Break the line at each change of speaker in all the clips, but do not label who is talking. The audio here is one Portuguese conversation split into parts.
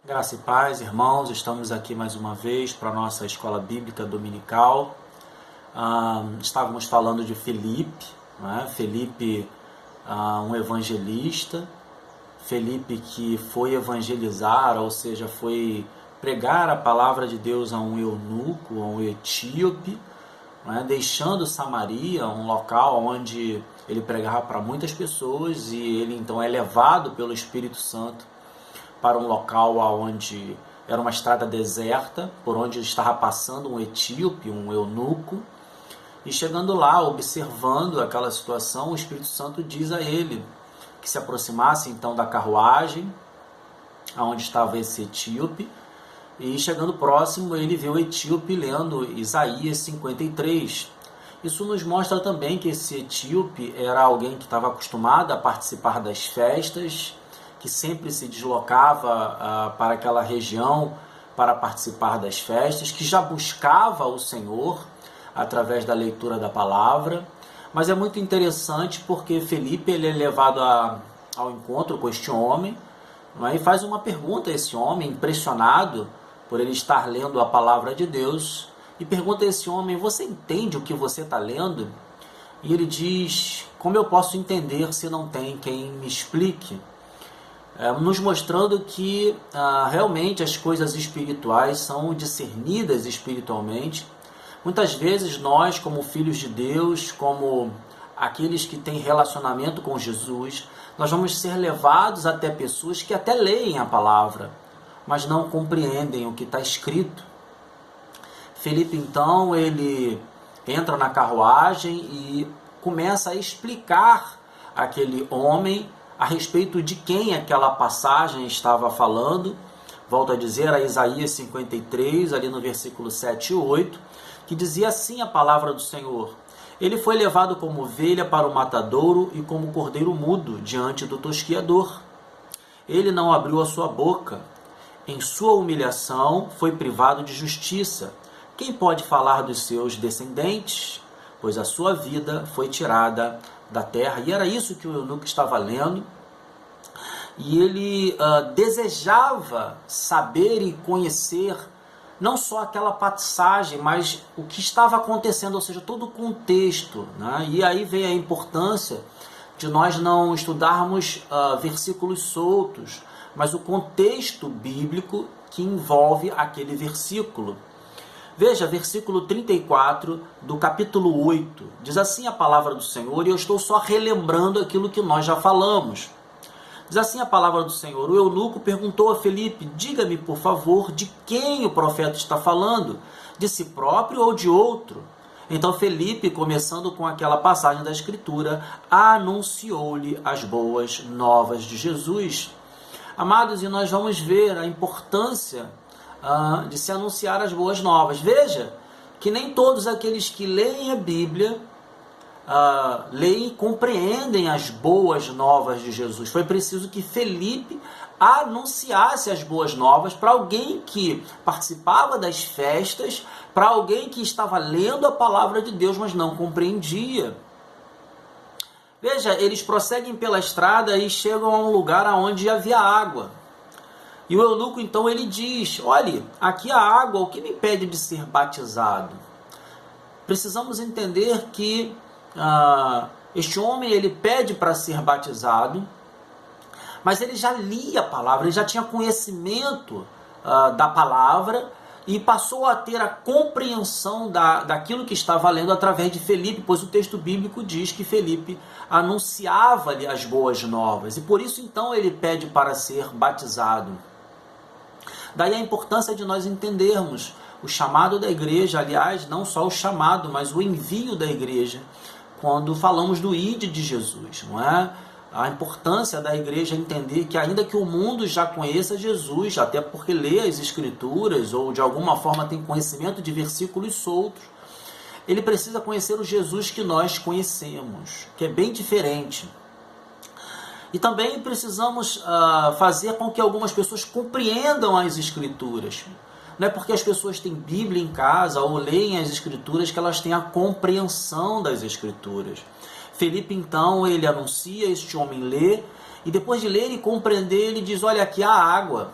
Graça e paz, irmãos, estamos aqui mais uma vez para a nossa escola bíblica dominical. Estávamos falando de Felipe, né? Felipe, um evangelista, Felipe que foi evangelizar, ou seja, foi pregar a palavra de Deus a um eunuco, a um etíope, né? Deixando Samaria, um local onde ele pregava para muitas pessoas, e ele então é levado pelo Espírito Santo para um local onde era uma estrada deserta, por onde estava passando um etíope, um eunuco, e chegando lá, observando aquela situação, o Espírito Santo diz a ele que se aproximasse então da carruagem, onde estava esse etíope, e chegando próximo, ele vê o etíope lendo Isaías 53. Isso nos mostra também que esse etíope era alguém que estava acostumado a participar das festas, que sempre se deslocava para aquela região para participar das festas, que já buscava o Senhor através da leitura da palavra. Mas é muito interessante porque Felipe ele é levado ao encontro com este homem, e faz uma pergunta a esse homem, impressionado por ele estar lendo a palavra de Deus, e pergunta a esse homem: você entende o que você está lendo? E ele diz: como eu posso entender se não tem quem me explique? Nos mostrando que realmente as coisas espirituais são discernidas espiritualmente. Muitas vezes nós, como filhos de Deus, como aqueles que têm relacionamento com Jesus, nós vamos ser levados até pessoas que até leem a palavra, mas não compreendem o que está escrito. Felipe então, ele entra na carruagem e começa a explicar àquele homem a respeito de quem aquela passagem estava falando. Volto a dizer, a Isaías 53, ali no versículo 7 e 8, que dizia assim a palavra do Senhor: ele foi levado como ovelha para o matadouro e como cordeiro mudo diante do tosquiador. Ele não abriu a sua boca. Em sua humilhação foi privado de justiça. Quem pode falar dos seus descendentes? Pois a sua vida foi tirada da terra. E era isso que o eunuco estava lendo, e ele desejava saber e conhecer não só aquela passagem, mas o que estava acontecendo, ou seja, todo o contexto, né? E aí vem a importância de nós não estudarmos versículos soltos, mas o contexto bíblico que envolve aquele versículo. Veja, versículo 34 do capítulo 8, diz assim a palavra do Senhor, e eu estou só relembrando aquilo que nós já falamos. Diz assim a palavra do Senhor: o eunuco perguntou a Felipe: diga-me, por favor, de quem o profeta está falando? De si próprio ou de outro? Então Felipe, começando com aquela passagem da Escritura, anunciou-lhe as boas novas de Jesus. Amados, e nós vamos ver a importância de se anunciar as boas novas. Veja que nem todos aqueles que leem a Bíblia leem e compreendem as boas novas de Jesus. Foi preciso que Felipe anunciasse as boas novas para alguém que participava das festas, para alguém que estava lendo a palavra de Deus, mas não compreendia. Veja, eles prosseguem pela estrada e chegam a um lugar onde havia água. E o eunuco então ele diz: olhe, aqui há água, o que me impede de ser batizado? Precisamos entender que este homem ele pede para ser batizado, mas ele já lia a palavra, ele já tinha conhecimento da palavra e passou a ter a compreensão daquilo que estava lendo através de Felipe, pois o texto bíblico diz que Felipe anunciava-lhe as boas novas, e por isso então ele pede para ser batizado. Daí a importância de nós entendermos o chamado da igreja, aliás, não só o chamado, mas o envio da igreja, quando falamos do ide de Jesus, não é? A importância da igreja entender que ainda que o mundo já conheça Jesus, até porque lê as Escrituras ou de alguma forma tem conhecimento de versículos soltos, ele precisa conhecer o Jesus que nós conhecemos, que é bem diferente. E também precisamos fazer com que algumas pessoas compreendam as Escrituras. Não é porque as pessoas têm Bíblia em casa ou leem as Escrituras que elas têm a compreensão das Escrituras. Felipe, então, ele anuncia, este homem lê, e depois de ler e compreender, ele diz: olha, aqui há água.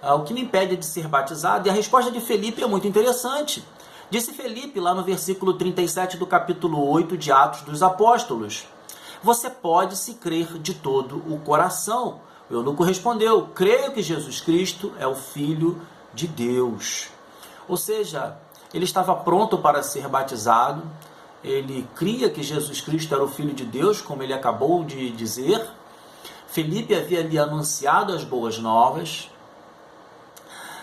o que me impede de ser batizado? E a resposta de Felipe é muito interessante. Disse Felipe lá no versículo 37 do capítulo 8 de Atos dos Apóstolos: você pode se crer de todo o coração. O eunuco respondeu: creio que Jesus Cristo é o Filho de Deus. Ou seja, ele estava pronto para ser batizado, ele cria que Jesus Cristo era o Filho de Deus, como ele acabou de dizer. Felipe havia lhe anunciado as boas novas.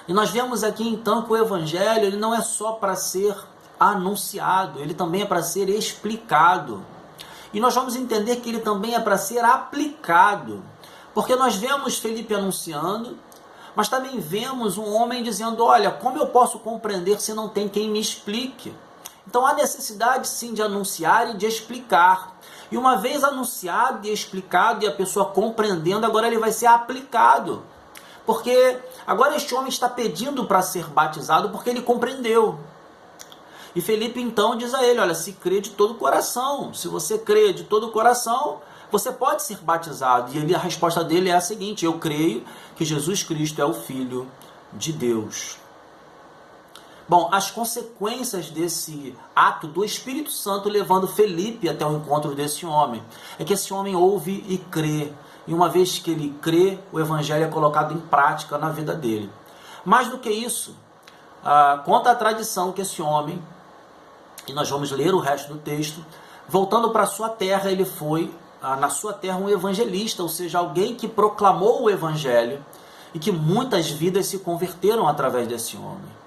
E nós vemos aqui então que o Evangelho ele não é só para ser anunciado, ele também é para ser explicado. E nós vamos entender que ele também é para ser aplicado. Porque nós vemos Felipe anunciando, mas também vemos um homem dizendo: olha, como eu posso compreender se não tem quem me explique? Então há necessidade sim de anunciar e de explicar. E uma vez anunciado e explicado e a pessoa compreendendo, agora ele vai ser aplicado. Porque agora este homem está pedindo para ser batizado porque ele compreendeu. E Felipe então diz a ele: olha, se crê de todo o coração, se você crê de todo o coração, você pode ser batizado. E a resposta dele é a seguinte: eu creio que Jesus Cristo é o Filho de Deus. Bom, as consequências desse ato do Espírito Santo levando Felipe até o encontro desse homem, é que esse homem ouve e crê. E uma vez que ele crê, o Evangelho é colocado em prática na vida dele. Mais do que isso, conta a tradição que esse homem, e nós vamos ler o resto do texto, voltando para a sua terra, ele foi, na sua terra, um evangelista, ou seja, alguém que proclamou o Evangelho e que muitas vidas se converteram através desse homem.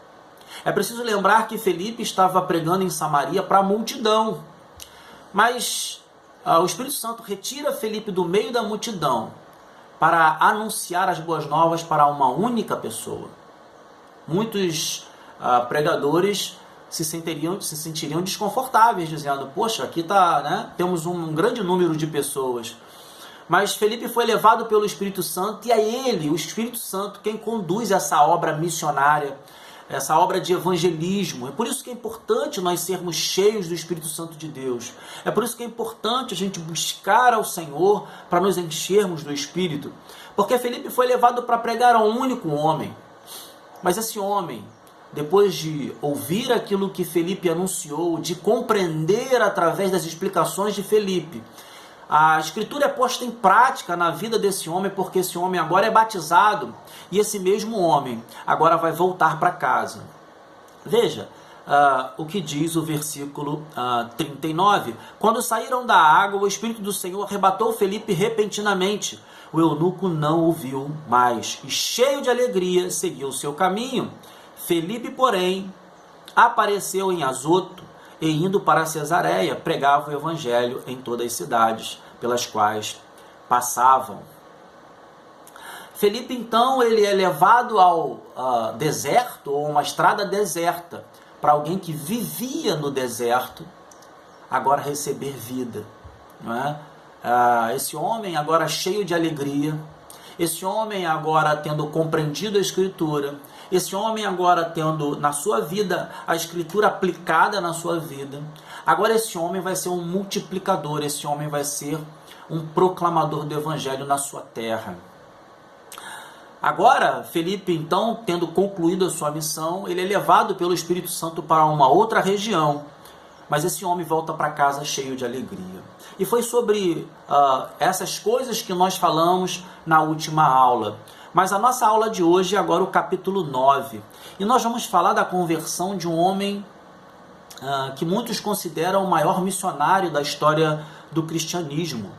É preciso lembrar que Felipe estava pregando em Samaria para a multidão, mas o Espírito Santo retira Felipe do meio da multidão para anunciar as boas novas para uma única pessoa. Muitos pregadores se sentiriam desconfortáveis, dizendo: poxa, aqui temos um grande número de pessoas. Mas Felipe foi levado pelo Espírito Santo e é ele, o Espírito Santo, quem conduz essa obra missionária, essa obra de evangelismo. É por isso que é importante nós sermos cheios do Espírito Santo de Deus. É por isso que é importante a gente buscar ao Senhor para nos enchermos do Espírito. Porque Felipe foi levado para pregar a um único homem. Mas esse homem, depois de ouvir aquilo que Felipe anunciou, de compreender através das explicações de Felipe, a Escritura é posta em prática na vida desse homem, porque esse homem agora é batizado e esse mesmo homem agora vai voltar para casa. Veja o que diz o versículo 39. Quando saíram da água, o Espírito do Senhor arrebatou Felipe repentinamente. O eunuco não o viu mais e, cheio de alegria, seguiu o seu caminho. Felipe, porém, apareceu em Azoto, e indo para Cesareia, pregava o Evangelho em todas as cidades pelas quais passavam. Felipe, então, ele é levado ao deserto, ou uma estrada deserta, para alguém que vivia no deserto, agora receber vida. Não é? Esse homem agora cheio de alegria, esse homem agora tendo compreendido a Escritura, esse homem agora tendo na sua vida a Escritura aplicada na sua vida, agora esse homem vai ser um multiplicador, esse homem vai ser um proclamador do Evangelho na sua terra. Agora, Felipe, então, tendo concluído a sua missão, ele é levado pelo Espírito Santo para uma outra região, mas esse homem volta para casa cheio de alegria. E foi sobre essas coisas que nós falamos na última aula. Mas a nossa aula de hoje é agora o capítulo 9. E nós vamos falar da conversão de um homem que muitos consideram o maior missionário da história do cristianismo,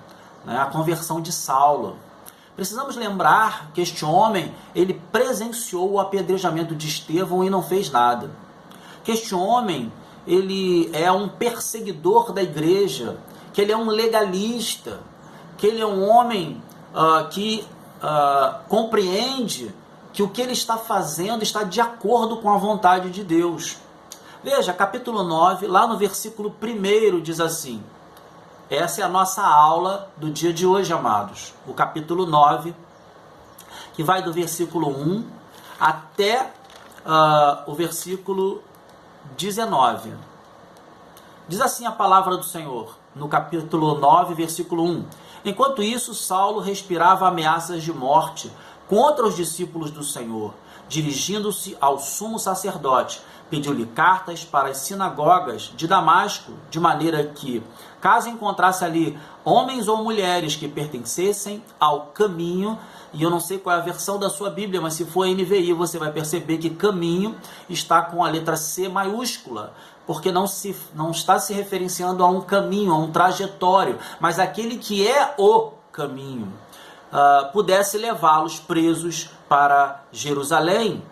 né? A conversão de Saulo. Precisamos lembrar que este homem, ele presenciou o apedrejamento de Estevão e não fez nada. Que este homem, ele é um perseguidor da igreja, que ele é um legalista, que ele é um homem que compreende que o que ele está fazendo está de acordo com a vontade de Deus. Veja, capítulo 9, lá no versículo 1 diz assim, essa é a nossa aula do dia de hoje, amados. O capítulo 9, que vai do versículo 1 até o versículo 19. Diz assim a palavra do Senhor, no capítulo 9, versículo 1. Enquanto isso, Saulo respirava ameaças de morte contra os discípulos do Senhor, dirigindo-se ao sumo sacerdote, pediu-lhe cartas para as sinagogas de Damasco, de maneira que, caso encontrasse ali homens ou mulheres que pertencessem ao caminho, e eu não sei qual é a versão da sua Bíblia, mas se for NVI, você vai perceber que caminho está com a letra C maiúscula, porque não está se referenciando a um caminho, a um trajetório, mas aquele que é o caminho, pudesse levá-los presos para Jerusalém.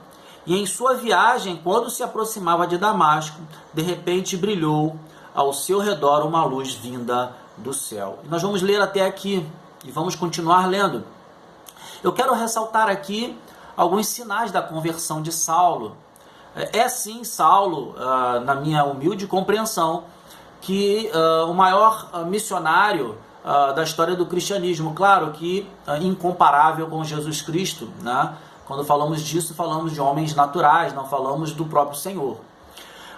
E em sua viagem, quando se aproximava de Damasco, de repente brilhou ao seu redor uma luz vinda do céu. E nós vamos ler até aqui e vamos continuar lendo. Eu quero ressaltar aqui alguns sinais da conversão de Saulo. É sim, Saulo, na minha humilde compreensão, que o maior missionário da história do cristianismo, claro que incomparável com Jesus Cristo, né? Quando falamos disso, falamos de homens naturais, não falamos do próprio Senhor.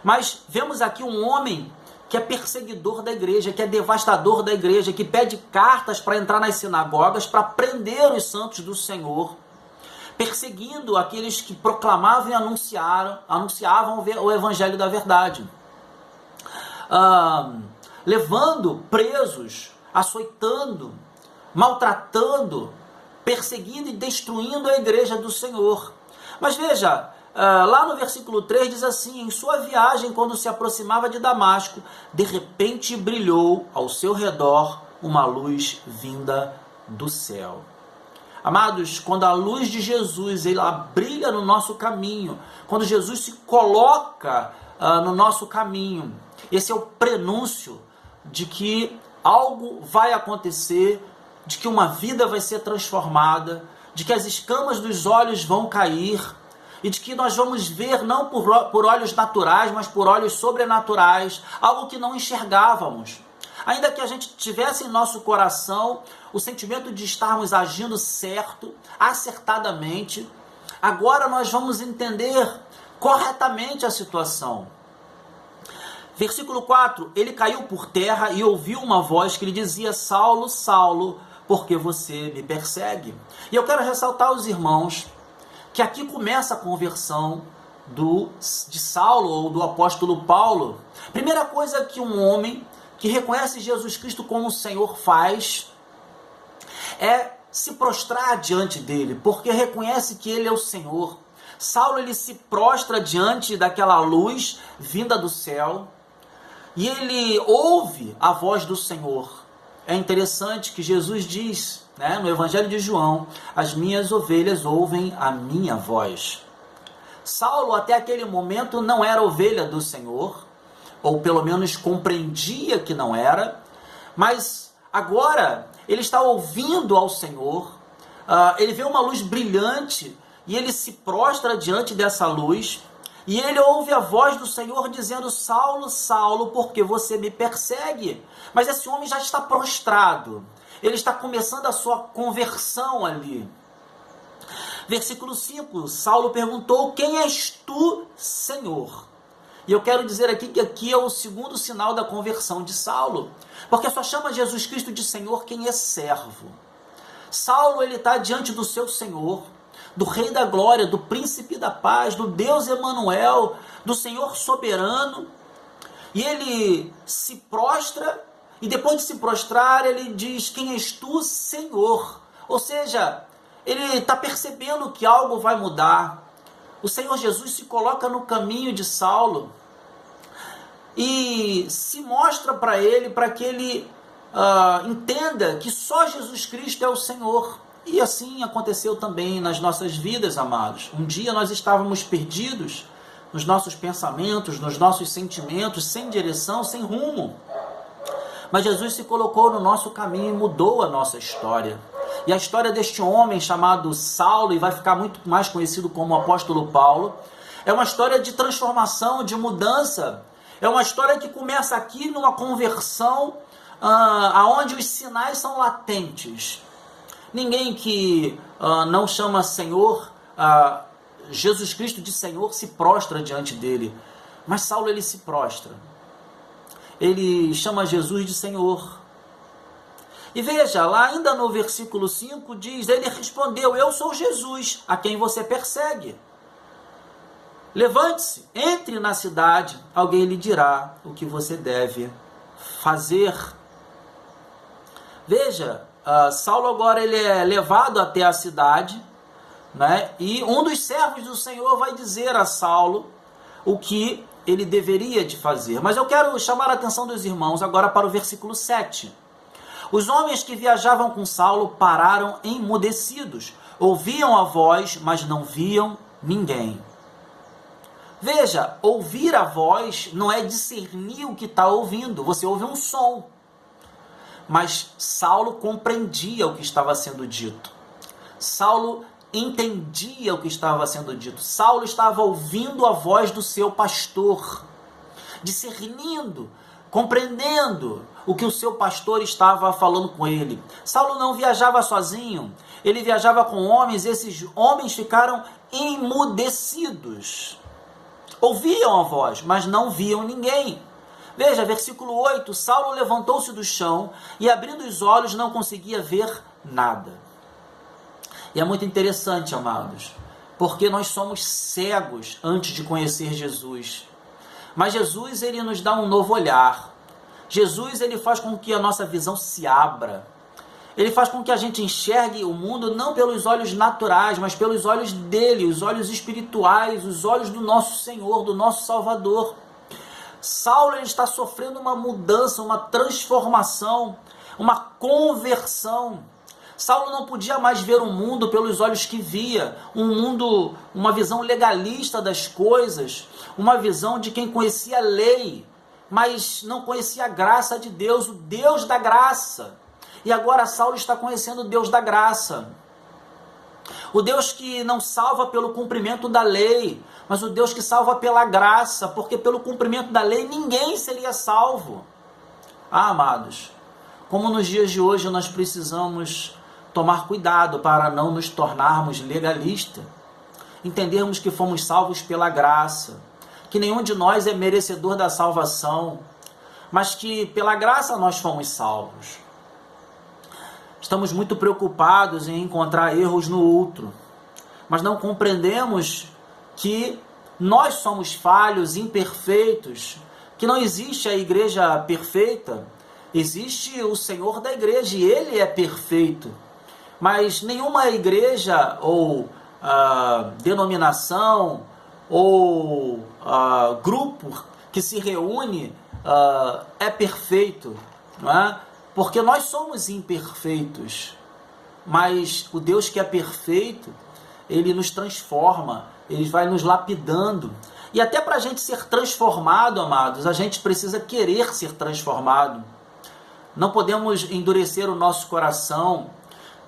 Mas vemos aqui um homem que é perseguidor da igreja, que é devastador da igreja, que pede cartas para entrar nas sinagogas, para prender os santos do Senhor, perseguindo aqueles que proclamavam e anunciavam o evangelho da verdade, levando presos, açoitando, maltratando, perseguindo e destruindo a igreja do Senhor. Mas veja, lá no versículo 3 diz assim: em sua viagem, quando se aproximava de Damasco, de repente brilhou ao seu redor uma luz vinda do céu. Amados, quando a luz de Jesus ela brilha no nosso caminho, quando Jesus se coloca no nosso caminho, esse é o prenúncio de que algo vai acontecer, de que uma vida vai ser transformada, de que as escamas dos olhos vão cair e de que nós vamos ver não por olhos naturais, mas por olhos sobrenaturais, algo que não enxergávamos. Ainda que a gente tivesse em nosso coração o sentimento de estarmos agindo certo, acertadamente, agora nós vamos entender corretamente a situação. Versículo 4, ele caiu por terra e ouviu uma voz que lhe dizia: Saulo, Saulo, por que você me persegue? E eu quero ressaltar aos irmãos que aqui começa a conversão de Saulo ou do apóstolo Paulo. Primeira coisa que um homem que reconhece Jesus Cristo como o Senhor faz é se prostrar diante dele, porque reconhece que ele é o Senhor. Saulo ele se prostra diante daquela luz vinda do céu e ele ouve a voz do Senhor. É interessante que Jesus diz, né, no Evangelho de João: as minhas ovelhas ouvem a minha voz. Saulo até aquele momento não era ovelha do Senhor, ou pelo menos compreendia que não era, mas agora ele está ouvindo ao Senhor, ele vê uma luz brilhante e ele se prostra diante dessa luz, e ele ouve a voz do Senhor dizendo: Saulo, Saulo, por que você me persegue? Mas esse homem já está prostrado, ele está começando a sua conversão ali. Versículo 5, Saulo perguntou: quem és tu, Senhor? E eu quero dizer aqui que aqui é o segundo sinal da conversão de Saulo, porque só chama Jesus Cristo de Senhor quem é servo. Saulo ele está diante do seu Senhor, do Rei da Glória, do Príncipe da Paz, do Deus Emanuel, do Senhor soberano, e ele se prostra, e depois de se prostrar ele diz: quem és tu, Senhor? Ou seja, ele está percebendo que algo vai mudar. O Senhor Jesus se coloca no caminho de Saulo e se mostra para ele, para que ele entenda que só Jesus Cristo é o Senhor. E assim aconteceu também nas nossas vidas, amados. Um dia nós estávamos perdidos nos nossos pensamentos, nos nossos sentimentos, sem direção, sem rumo. Mas Jesus se colocou no nosso caminho e mudou a nossa história. E a história deste homem chamado Saulo, e vai ficar muito mais conhecido como o apóstolo Paulo, é uma história de transformação, de mudança. É uma história que começa aqui numa conversão onde os sinais são latentes. Ninguém que não chama Senhor, Jesus Cristo de Senhor, se prostra diante dele. Mas Saulo ele se prostra. Ele chama Jesus de Senhor. E veja, lá ainda no versículo 5 diz: ele respondeu: eu sou Jesus, a quem você persegue. levante-se, entre na cidade, alguém lhe dirá o que você deve fazer. Veja, Saulo agora ele é levado até a cidade, né? E um dos servos do Senhor vai dizer a Saulo o que ele deveria de fazer. Mas eu quero chamar a atenção dos irmãos agora para o versículo 7. Os homens que viajavam com Saulo pararam emudecidos, ouviam a voz, mas não viam ninguém. Veja, ouvir a voz não é discernir o que está ouvindo. Você ouve um som. Mas Saulo compreendia o que estava sendo dito. Saulo entendia o que estava sendo dito. Saulo estava ouvindo a voz do seu pastor, discernindo, compreendendo o que o seu pastor estava falando com ele. Saulo não viajava sozinho, ele viajava com homens, esses homens ficaram emudecidos. Ouviam a voz, mas não viam ninguém. Veja, versículo 8, Saulo levantou-se do chão e abrindo os olhos não conseguia ver nada. E é muito interessante, amados, porque nós somos cegos antes de conhecer Jesus. Mas Jesus, ele nos dá um novo olhar. Jesus, ele faz com que a nossa visão se abra. Ele faz com que a gente enxergue o mundo não pelos olhos naturais, mas pelos olhos dele, os olhos espirituais, os olhos do nosso Senhor, do nosso Salvador. Saulo ele está sofrendo uma mudança, uma transformação, uma conversão. Saulo não podia mais ver o mundo pelos olhos que via, uma visão legalista das coisas, uma visão de quem conhecia a lei, mas não conhecia a graça de Deus, o Deus da graça. E agora Saulo está conhecendo o Deus da graça. O Deus que não salva pelo cumprimento da lei, mas o Deus que salva pela graça, porque pelo cumprimento da lei ninguém seria salvo. Amados, como nos dias de hoje nós precisamos tomar cuidado para não nos tornarmos legalistas, entendermos que fomos salvos pela graça, que nenhum de nós é merecedor da salvação, mas que pela graça nós fomos salvos. Estamos muito preocupados em encontrar erros no outro, mas não compreendemos que nós somos falhos, imperfeitos, que não existe a igreja perfeita, existe o Senhor da igreja e Ele é perfeito. Mas nenhuma igreja ou denominação ou grupo que se reúne é perfeito, não é? Porque nós somos imperfeitos, mas o Deus que é perfeito, Ele nos transforma, Ele vai nos lapidando. E até para a gente ser transformado, amados, a gente precisa querer ser transformado. Não podemos endurecer o nosso coração.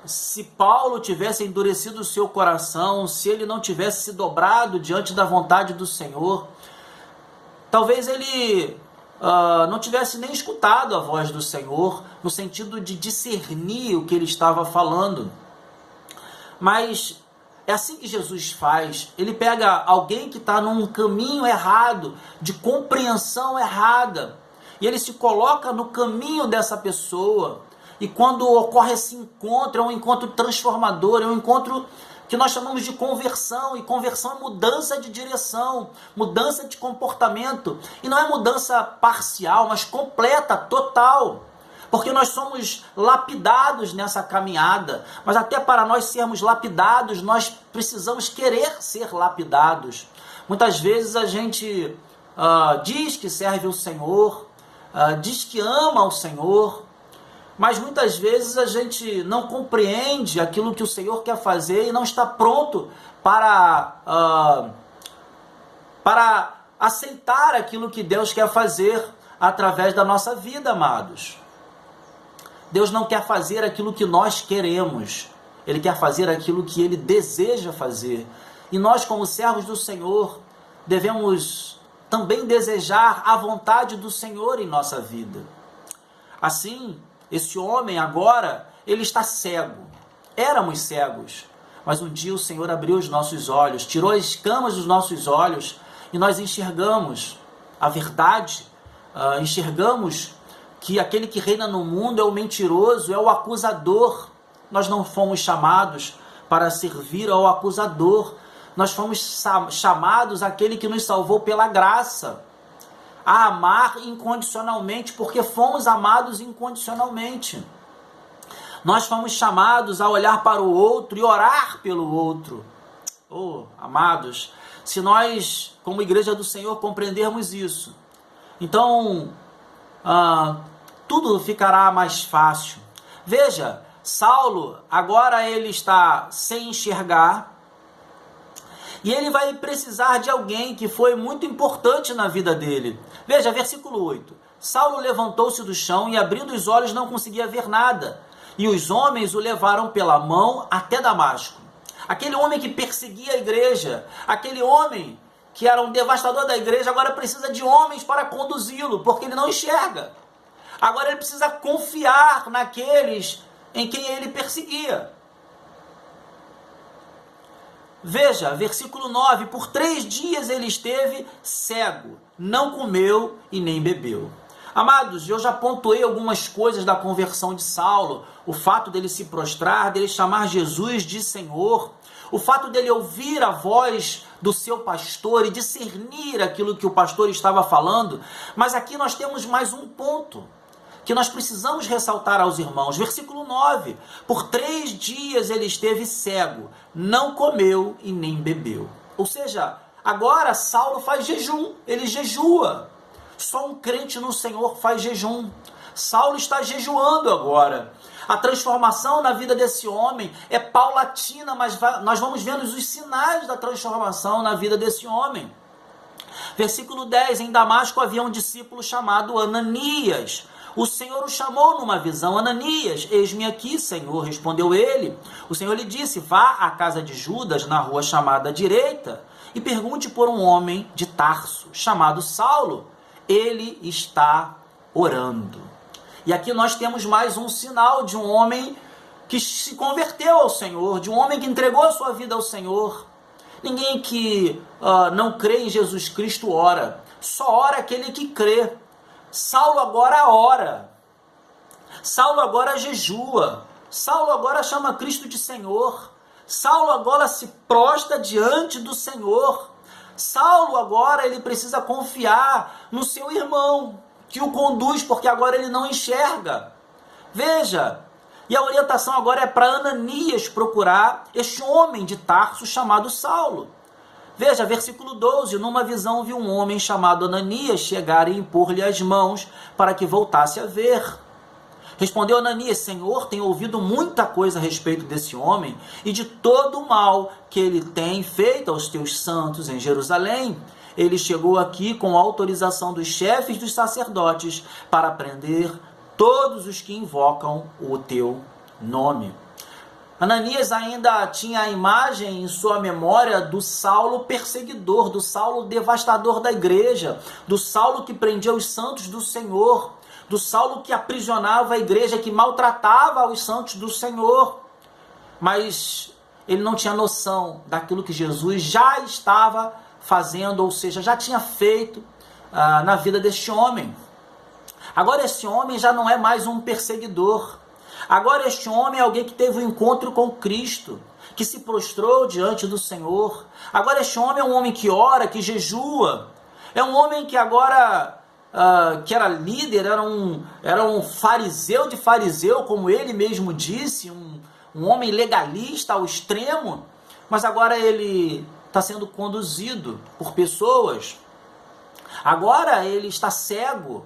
Se Paulo tivesse endurecido o seu coração, se ele não tivesse se dobrado diante da vontade do Senhor, talvez ele não tivesse nem escutado a voz do Senhor, no sentido de discernir o que ele estava falando. Mas é assim que Jesus faz. Ele pega alguém que está num caminho errado, de compreensão errada, e ele se coloca no caminho dessa pessoa. E quando ocorre esse encontro, é um encontro transformador, é um encontro que nós chamamos de conversão. E conversão é mudança de direção, mudança de comportamento. E não é mudança parcial, mas completa, total. Porque nós somos lapidados nessa caminhada. Mas até para nós sermos lapidados, nós precisamos querer ser lapidados. Muitas vezes a gente diz que serve o Senhor, diz que ama o Senhor, mas muitas vezes a gente não compreende aquilo que o Senhor quer fazer e não está pronto para aceitar aquilo que Deus quer fazer através da nossa vida, amados. Deus não quer fazer aquilo que nós queremos, Ele quer fazer aquilo que Ele deseja fazer. E nós, como servos do Senhor, devemos também desejar a vontade do Senhor em nossa vida. Assim, esse homem agora, ele está cego. Éramos cegos, mas um dia o Senhor abriu os nossos olhos, tirou as escamas dos nossos olhos e nós enxergamos a verdade, enxergamos que aquele que reina no mundo é o mentiroso, é o acusador. Nós não fomos chamados para servir ao acusador, Nós fomos chamados àquele que nos salvou pela graça, a amar incondicionalmente, porque fomos amados incondicionalmente. Nós fomos chamados a olhar para o outro e orar pelo outro. Oh, amados, se nós, como igreja do Senhor, compreendermos isso, então tudo ficará mais fácil. Veja, Saulo, agora ele está sem enxergar, e ele vai precisar de alguém que foi muito importante na vida dele. Veja, versículo 8. Saulo levantou-se do chão e, abrindo os olhos, não conseguia ver nada. E os homens o levaram pela mão até Damasco. Aquele homem que perseguia a igreja, aquele homem que era um devastador da igreja, agora precisa de homens para conduzi-lo, porque ele não enxerga. Agora ele precisa confiar naqueles em quem ele perseguia. Veja, versículo 9, por 3 dias ele esteve cego, não comeu e nem bebeu. Amados, eu já pontuei algumas coisas da conversão de Saulo, o fato dele se prostrar, dele chamar Jesus de Senhor, o fato dele ouvir a voz do seu pastor e discernir aquilo que o pastor estava falando, mas aqui nós temos mais um ponto que nós precisamos ressaltar aos irmãos. Versículo 9, por 3 dias ele esteve cego, não comeu e nem bebeu. Ou seja, agora Saulo faz jejum, ele jejua. Só um crente no Senhor faz jejum. Saulo está jejuando agora. A transformação na vida desse homem é paulatina, mas nós vamos vendo os sinais da transformação na vida desse homem. Versículo 10, em Damasco havia um discípulo chamado Ananias. O Senhor o chamou numa visão. Ananias, eis-me aqui, Senhor, respondeu ele. O Senhor lhe disse, vá à casa de Judas, na rua chamada direita, e pergunte por um homem de Tarso, chamado Saulo. Ele está orando. E aqui nós temos mais um sinal de um homem que se converteu ao Senhor, de um homem que entregou a sua vida ao Senhor. Ninguém que não crê em Jesus Cristo ora. Só ora aquele que crê. Saulo agora ora. Saulo agora jejua. Saulo agora chama Cristo de Senhor. Saulo agora se prostra diante do Senhor. Saulo agora ele precisa confiar no seu irmão, que o conduz, porque agora ele não enxerga. Veja, e a orientação agora é para Ananias procurar este homem de Tarso chamado Saulo. Veja, versículo 12, numa visão viu um homem chamado Ananias chegar e impor-lhe as mãos para que voltasse a ver. Respondeu Ananias, Senhor, tenho ouvido muita coisa a respeito desse homem e de todo o mal que ele tem feito aos teus santos em Jerusalém. Ele chegou aqui com autorização dos chefes dos sacerdotes para prender todos os que invocam o teu nome. Ananias ainda tinha a imagem em sua memória do Saulo perseguidor, do Saulo devastador da igreja, do Saulo que prendia os santos do Senhor, do Saulo que aprisionava a igreja, que maltratava os santos do Senhor. Mas ele não tinha noção daquilo que Jesus já estava fazendo, ou seja, já tinha feito na vida deste homem. Agora esse homem já não é mais um perseguidor. Agora este homem é alguém que teve um encontro com Cristo, que se prostrou diante do Senhor. Agora este homem é um homem que ora, que jejua. É um homem que agora, que era líder, era um fariseu de fariseu, como ele mesmo disse, um homem legalista ao extremo, mas agora ele está sendo conduzido por pessoas. Agora ele está cego,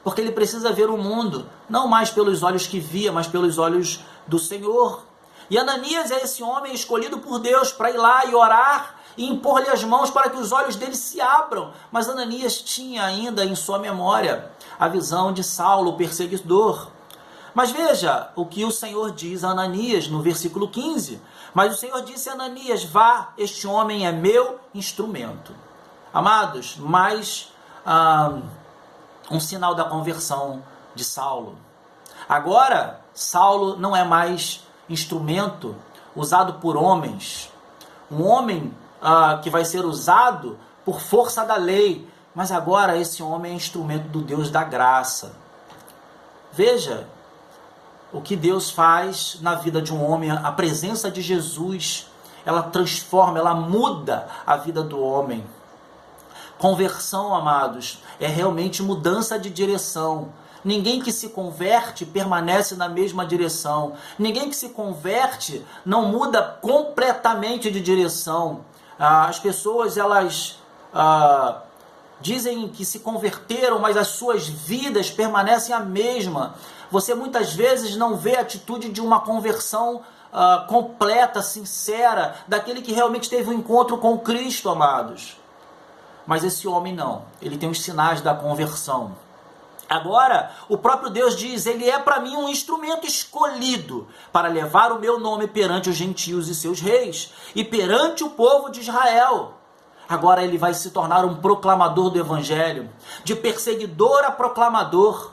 porque ele precisa ver o mundo, não mais pelos olhos que via, mas pelos olhos do Senhor. E Ananias é esse homem escolhido por Deus para ir lá e orar e impor-lhe as mãos para que os olhos dele se abram. Mas Ananias tinha ainda em sua memória a visão de Saulo, o perseguidor. Mas veja o que o Senhor diz a Ananias no versículo 15. Mas o Senhor disse a Ananias, vá, este homem é meu instrumento. Amados, mais um sinal da conversão de Saulo. Agora, Saulo não é mais instrumento usado por homens. Um homem que vai ser usado por força da lei. Mas agora esse homem é instrumento do Deus da graça. Veja o que Deus faz na vida de um homem. A presença de Jesus ela transforma, ela muda a vida do homem. Conversão, amados, é realmente mudança de direção. Ninguém que se converte permanece na mesma direção. Ninguém que se converte não muda completamente de direção. As pessoas, elas dizem que se converteram, mas as suas vidas permanecem a mesma. Você muitas vezes não vê a atitude de uma conversão completa, sincera, daquele que realmente teve um encontro com Cristo, amados. Mas esse homem não, ele tem os sinais da conversão. Agora, o próprio Deus diz, ele é para mim um instrumento escolhido para levar o meu nome perante os gentios e seus reis, e perante o povo de Israel. Agora ele vai se tornar um proclamador do evangelho, de perseguidor a proclamador,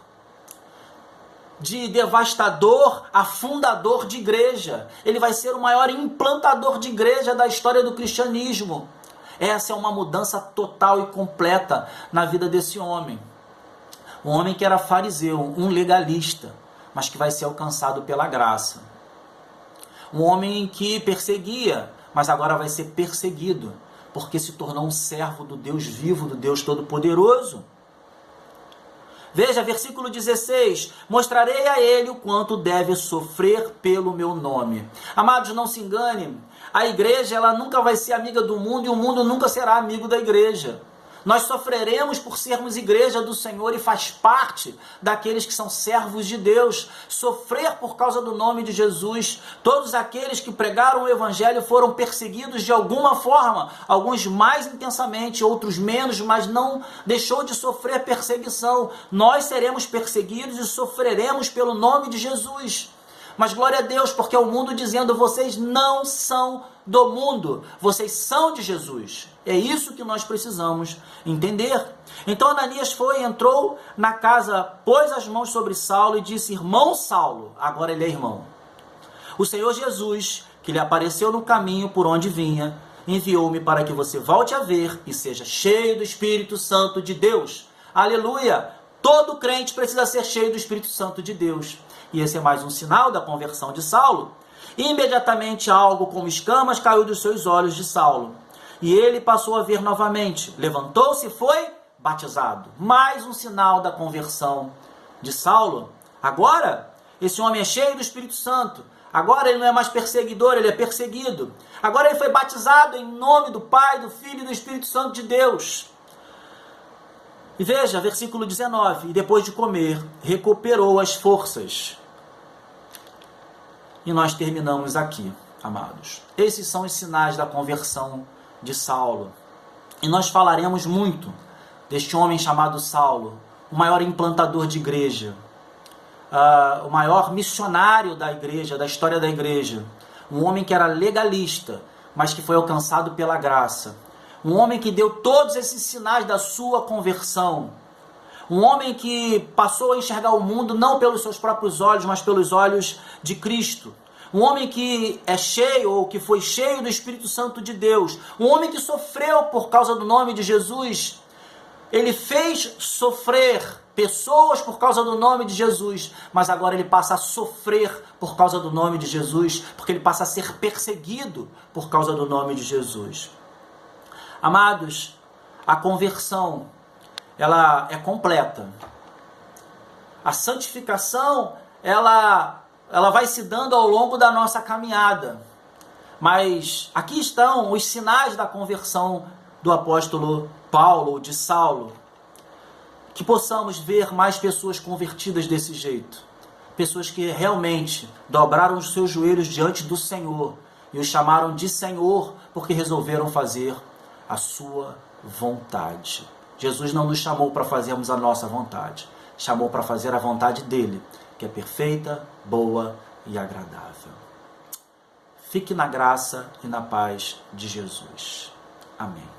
de devastador a fundador de igreja. Ele vai ser o maior implantador de igreja da história do cristianismo. Essa é uma mudança total e completa na vida desse homem. Um homem que era fariseu, um legalista, mas que vai ser alcançado pela graça. Um homem que perseguia, mas agora vai ser perseguido, porque se tornou um servo do Deus vivo, do Deus Todo-Poderoso. Veja, versículo 16, mostrarei a ele o quanto deve sofrer pelo meu nome. Amados, não se engane, a igreja ela nunca vai ser amiga do mundo e o mundo nunca será amigo da igreja. Nós sofreremos por sermos igreja do Senhor e faz parte daqueles que são servos de Deus. Sofrer por causa do nome de Jesus. Todos aqueles que pregaram o evangelho foram perseguidos de alguma forma. Alguns mais intensamente, outros menos, mas não deixou de sofrer perseguição. Nós seremos perseguidos e sofreremos pelo nome de Jesus. Mas glória a Deus, porque é o mundo dizendo, vocês não são do mundo, vocês são de Jesus. É isso que nós precisamos entender. Então Ananias entrou na casa, pôs as mãos sobre Saulo e disse, irmão Saulo, agora ele é irmão. O Senhor Jesus, que lhe apareceu no caminho por onde vinha, enviou-me para que você volte a ver e seja cheio do Espírito Santo de Deus. Aleluia! Todo crente precisa ser cheio do Espírito Santo de Deus. E esse é mais um sinal da conversão de Saulo. Imediatamente algo como escamas caiu dos seus olhos de Saulo. E ele passou a ver novamente. Levantou-se e foi batizado. Mais um sinal da conversão de Saulo. Agora, esse homem é cheio do Espírito Santo. Agora ele não é mais perseguidor, ele é perseguido. Agora ele foi batizado em nome do Pai, do Filho e do Espírito Santo de Deus. E veja, versículo 19. E depois de comer, recuperou as forças. E nós terminamos aqui, amados. Esses são os sinais da conversão de Saulo. E nós falaremos muito deste homem chamado Saulo, o maior implantador de igreja, o maior missionário da igreja, da história da igreja. Um homem que era legalista, mas que foi alcançado pela graça. Um homem que deu todos esses sinais da sua conversão. Um homem que passou a enxergar o mundo não pelos seus próprios olhos, mas pelos olhos de Cristo. Um homem que é cheio, ou que foi cheio do Espírito Santo de Deus. Um homem que sofreu por causa do nome de Jesus. Ele fez sofrer pessoas por causa do nome de Jesus, mas agora ele passa a sofrer por causa do nome de Jesus, porque ele passa a ser perseguido por causa do nome de Jesus. Amados, a conversão, ela é completa. A santificação, ela vai se dando ao longo da nossa caminhada. Mas aqui estão os sinais da conversão do apóstolo Paulo, de Saulo. Que possamos ver mais pessoas convertidas desse jeito. Pessoas que realmente dobraram os seus joelhos diante do Senhor e o chamaram de Senhor porque resolveram fazer a sua vontade. Jesus não nos chamou para fazermos a nossa vontade. Chamou para fazer a vontade dele, que é perfeita, boa e agradável. Fique na graça e na paz de Jesus. Amém.